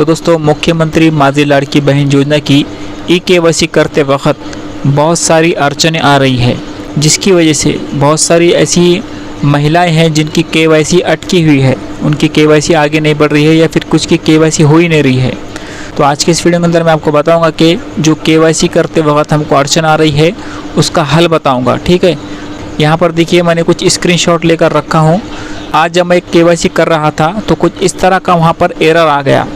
तो दोस्तों, मुख्यमंत्री माझी लाड़की बहन योजना की ई-केवाईसी करते वक्त बहुत सारी अड़चनें आ रही है, जिसकी वजह से बहुत सारी ऐसी महिलाएं हैं जिनकी केवाईसी अटकी हुई है, उनकी केवाईसी आगे नहीं बढ़ रही है या फिर कुछ की केवाईसी हो ही नहीं रही है। तो आज के इस वीडियो के अंदर मैं आपको बताऊंगा कि जो केवाईसी करते वक्त हमको अड़चन आ रही है उसका हल बताऊंगा। ठीक है, यहाँ पर देखिए मैंने कुछ स्क्रीनशॉट लेकर रखा हूँ। आज जब मैं केवाईसी कर रहा था तो कुछ इस तरह का वहाँ पर एरर आ गया।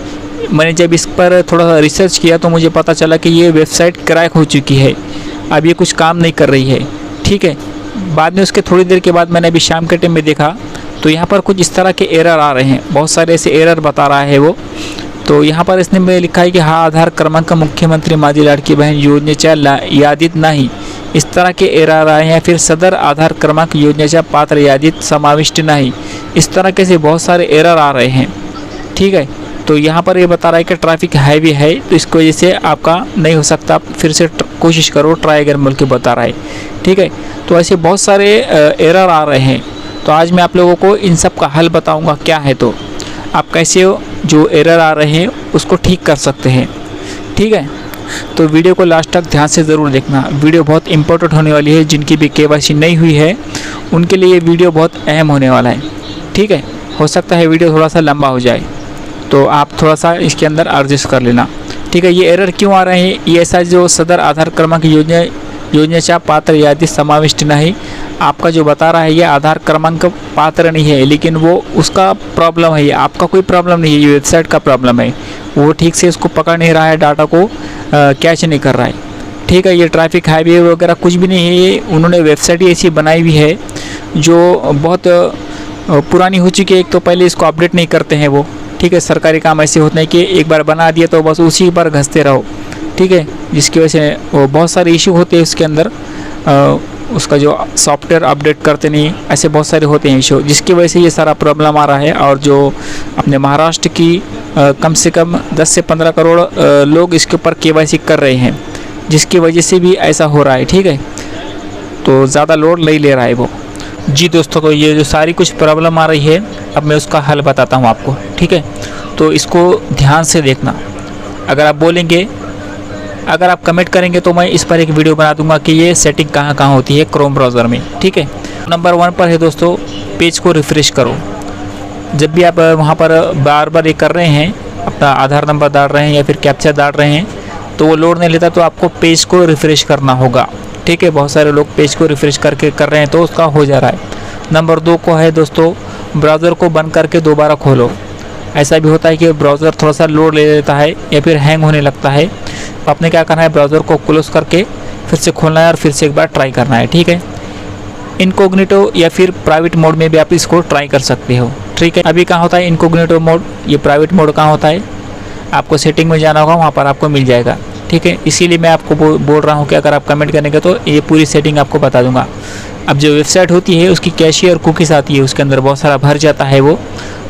मैंने जब इस पर थोड़ा सा रिसर्च किया तो मुझे पता चला कि ये वेबसाइट क्रैक हो चुकी है, अब ये कुछ काम नहीं कर रही है। ठीक है, बाद में उसके थोड़ी देर के बाद मैंने अभी शाम के टाइम में देखा तो यहाँ पर कुछ इस तरह के एरर आ रहे हैं, बहुत सारे ऐसे एरर बता रहा है वो। तो यहाँ पर इसने में लिखा है कि हा आधार क्रमांक मुख्यमंत्री माझी लाड़की बहन योजनेच्या यादीत नाही, इस तरह के एरर आए हैं। फिर सदर आधार क्रमांक योजनेच्या पात्र यादीत समाविष्ट नहीं, इस तरह के से बहुत सारे एरर आ रहे हैं। ठीक है, तो यहाँ पर ये बता रहा है कि ट्रैफिक हैवी है, तो इसकी वजह से आपका नहीं हो सकता, फिर से कोशिश करो, ट्राई अगेन बोल के बता रहा है। ठीक है, तो ऐसे बहुत सारे एरर आ रहे हैं। तो आज मैं आप लोगों को इन सब का हल बताऊंगा क्या है, तो आप कैसे जो एरर आ रहे हैं उसको ठीक कर सकते हैं। ठीक है, तो वीडियो को लास्ट तक ध्यान से ज़रूर देखना, वीडियो बहुत इंपॉर्टेंट होने वाली है। जिनकी भी केवाईसी नहीं हुई है उनके लिए ये वीडियो बहुत अहम होने वाला है। ठीक है, हो सकता है वीडियो थोड़ा सा लंबा हो जाए, तो आप थोड़ा सा इसके अंदर एडजस्ट कर लेना। ठीक है, ये एरर क्यों आ रहे हैं, ये ऐसा जो सदर आधार क्रमांक योजनेच्या पात्र यादी समाविष्ट नहीं, आपका जो बता रहा है ये आधार क्रमांक पात्र नहीं है, लेकिन वो उसका प्रॉब्लम है, ये आपका कोई प्रॉब्लम नहीं है, ये वेबसाइट का प्रॉब्लम है। वो ठीक से उसको पकड़ नहीं रहा है, डाटा को कैच नहीं कर रहा है। ठीक है, ये ट्रैफिक हाईवे वगैरह कुछ भी नहीं है, ये उन्होंने वेबसाइट ही ऐसी बनाई हुई है जो बहुत पुरानी हो चुकी है। एक तो पहले इसको अपडेट नहीं करते हैं वो। ठीक है, सरकारी काम ऐसे होते हैं कि एक बार बना दिया तो बस उसी पर घसते रहो। ठीक है, जिसकी वजह से वो बहुत सारे इशू होते हैं उसके अंदर, उसका जो सॉफ्टवेयर अपडेट करते नहीं, ऐसे बहुत सारे होते हैं इशू, जिसकी वजह से ये सारा प्रॉब्लम आ रहा है। और जो अपने महाराष्ट्र की कम से कम 10 से 15 करोड़ लोग इसके ऊपर केवाईसी कर रहे हैं, जिसकी वजह से भी ऐसा हो रहा है। ठीक है, तो ज़्यादा लोड नहीं ले रहा है वो। जी दोस्तों, तो ये जो सारी कुछ प्रॉब्लम आ रही है, अब मैं उसका हल बताता हूँ आपको। ठीक है, तो इसको ध्यान से देखना। अगर आप बोलेंगे, अगर आप कमेंट करेंगे तो मैं इस पर एक वीडियो बना दूंगा कि ये सेटिंग कहाँ कहाँ होती है क्रोम ब्राउज़र में। ठीक है, नंबर 1 पर है दोस्तों, पेज को रिफ़्रेश करो। जब भी आप वहाँ पर बार बार ये कर रहे हैं, अपना आधार नंबर डाल रहे हैं या फिर कैप्चा डाल रहे हैं, तो वो लोड नहीं लेता, तो आपको पेज को रिफ़्रेश करना होगा। ठीक है, बहुत सारे लोग पेज को रिफ़्रेश करके कर रहे हैं तो उसका हो जा रहा है। नंबर 2 को है दोस्तों, ब्राउज़र को बंद करके दोबारा खोलो। ऐसा भी होता है कि ब्राउज़र थोड़ा सा लोड ले लेता है या फिर हैंग होने लगता है। आपने क्या करना है, ब्राउज़र को क्लोज करके फिर से खोलना है और फिर से एक बार ट्राई करना है। ठीक है, इनकॉग्निटो या फिर प्राइवेट मोड में भी आप इसको ट्राई कर सकते हो। ठीक है, अभी कहाँ होता है इनकॉग्निटो मोड, ये प्राइवेट मोड कहाँ होता है, आपको सेटिंग में जाना होगा, वहाँ पर आपको मिल जाएगा। ठीक है, इसीलिए मैं आपको बोल रहा हूँ कि अगर आप कमेंट करेंगे तो ये पूरी सेटिंग आपको बता दूंगा। अब जो वेबसाइट होती है उसकी कैशे और कुकीज़ आती है, उसके अंदर बहुत सारा भर जाता है वो।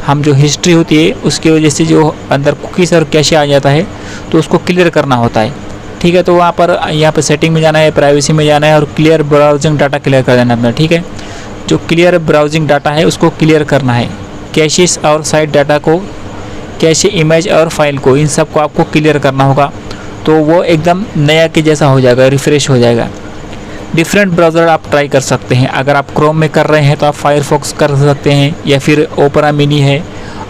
हम जो हिस्ट्री होती है उसकी वजह से जो अंदर कुकीज़ और कैशे आ जाता है तो उसको क्लियर करना होता है। ठीक है, तो वहाँ पर यहाँ पर सेटिंग में जाना है, प्राइवेसी में जाना है और क्लियर ब्राउजिंग डाटा क्लियर कर देना अपना। ठीक है, जो क्लियर ब्राउजिंग डाटा है उसको क्लियर करना है। कैशेस और साइट डाटा को, कैशे इमेज और फाइल को, इन सब को आपको क्लियर करना होगा, तो वो एकदम नया के जैसा हो जाएगा, रिफ़्रेश हो जाएगा। डिफरेंट ब्राउज़र आप ट्राई कर सकते हैं। अगर आप क्रोम में कर रहे हैं तो आप फायरफॉक्स कर सकते हैं या फिर ओपेरा मिनी है।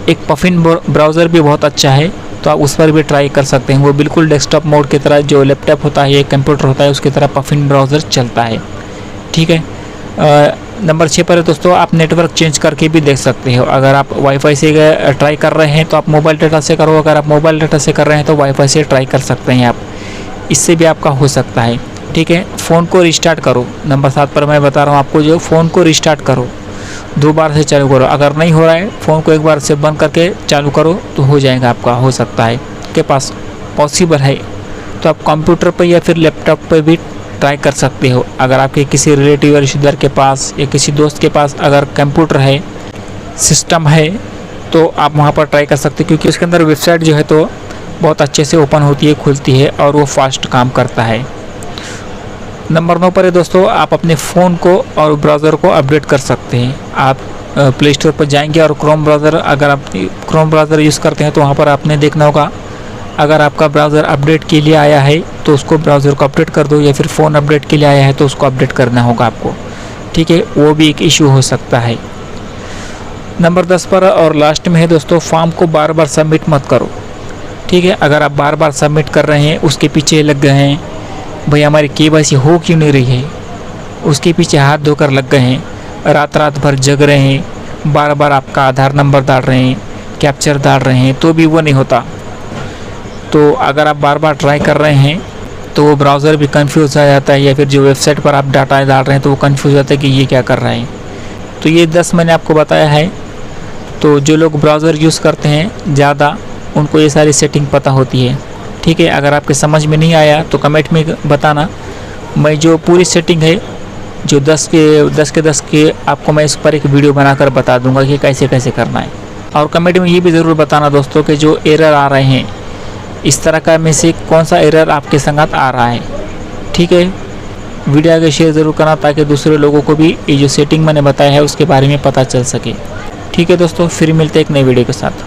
एक पफिन ब्राउज़र भी बहुत अच्छा है, तो आप उस पर भी ट्राई कर सकते हैं। वो बिल्कुल डेस्कटॉप मोड की तरह, जो लैपटॉप होता है या कंप्यूटर होता है उसकी तरह पफिन ब्राउज़र चलता है। ठीक है, नंबर 6 पर है दोस्तों, आप नेटवर्क चेंज करके भी देख सकते हो। अगर आप वाईफाई से ट्राई कर रहे हैं तो आप मोबाइल डाटा से करो, अगर आप मोबाइल डाटा से कर रहे हैं तो वाईफाई से ट्राई कर सकते हैं आप, इससे भी आपका हो सकता है। ठीक है, फ़ोन को रिस्टार्ट करो। नंबर 7 पर मैं बता रहा हूँ आपको, जो फ़ोन को रिस्टार्ट करो, 2 बार से चालू करो। अगर नहीं हो रहा है, फ़ोन को एक बार से बंद करके चालू करो तो हो जाएगा आपका, हो सकता है के पास पॉसिबल है तो आप कंप्यूटर पर या फिर लैपटॉप पर भी ट्राई कर सकते हो। अगर आपके किसी रिलेटिव या रिश्तेदार के पास या किसी दोस्त के पास अगर कंप्यूटर है, सिस्टम है, तो आप वहाँ पर ट्राई कर सकते हो, क्योंकि उसके अंदर वेबसाइट जो है तो बहुत अच्छे से ओपन होती है, खुलती है और वो फास्ट काम करता है। नंबर 9 पर है दोस्तों, आप अपने फ़ोन को और ब्राउज़र को अपडेट कर सकते हैं। आप प्ले स्टोर पर जाएंगे और क्रोम ब्राउज़र, अगर आप क्रोम ब्राउज़र यूज़ करते हैं तो वहाँ पर आपने देखना होगा, अगर आपका ब्राउज़र अपडेट के लिए आया है तो उसको ब्राउज़र को अपडेट कर दो, या फिर फ़ोन अपडेट के लिए आया है तो उसको अपडेट करना होगा आपको, ठीक है। वो भी एक इशू हो सकता है। नंबर 10 पर और लास्ट में है दोस्तों, फॉर्म को बार बार सबमिट मत करो, ठीक है। अगर आप बार बार सबमिट कर रहे हैं, उसके पीछे लग गए हैं, भाई हमारी KYC हो क्यों नहीं रही है, उसके पीछे हाथ धोकर लग गए हैं, रात रात भर जग रहे हैं, बार बार आपका आधार नंबर डाल रहे हैं, कैप्चर डाल रहे हैं, तो भी वो नहीं होता। तो अगर आप बार बार ट्राई कर रहे हैं तो वो ब्राउज़र भी कंफ्यूज हो जाता है, या फिर जो वेबसाइट पर आप डाटा डाल रहे हैं तो वो कंफ्यूज हो जाता है कि ये क्या कर रहा है। तो ये 10 मैंने आपको बताया है। तो जो लोग ब्राउज़र यूज़ करते हैं ज़्यादा, उनको ये सारी सेटिंग पता होती है, ठीक है। अगर आपके समझ में नहीं आया तो कमेंट में बताना, मैं जो पूरी सेटिंग है जो 10 के 10 के आपको मैं इस पर एक वीडियो बनाकर बता दूंगा कि कैसे कैसे करना है। और कमेंट में ये भी ज़रूर बताना दोस्तों कि जो एरर आ रहे हैं इस तरह का में से कौन सा एरर आपके संगत आ रहा है, ठीक है। वीडियो आगे शेयर ज़रूर करना ताकि दूसरे लोगों को भी ये जो सेटिंग मैंने बताया है उसके बारे में पता चल सके, ठीक है दोस्तों। फिर मिलते हैं एक नई वीडियो के साथ।